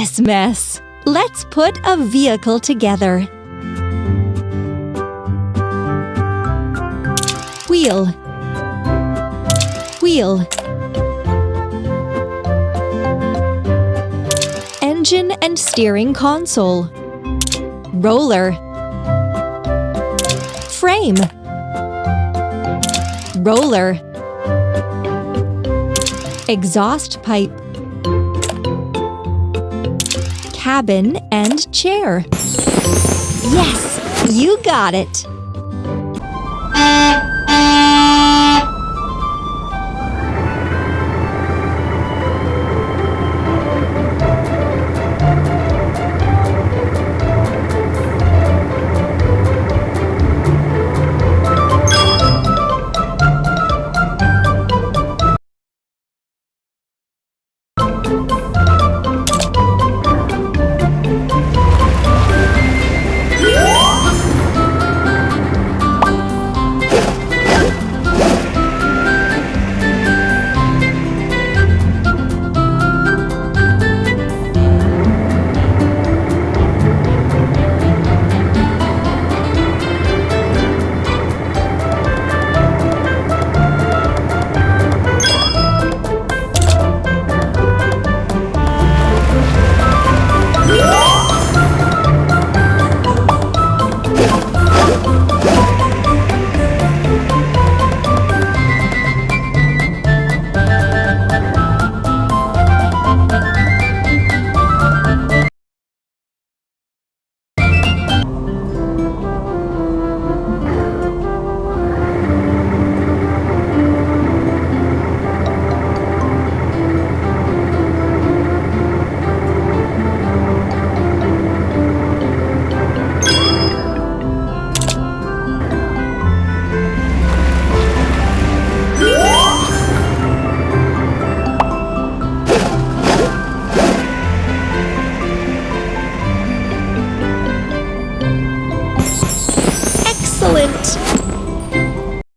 This mess. Let's put a vehicle together. Wheel. Wheel. Engine and steering console. Roller. Frame. Roller. Exhaust pipe. Cabin and chair. Yes, you got it!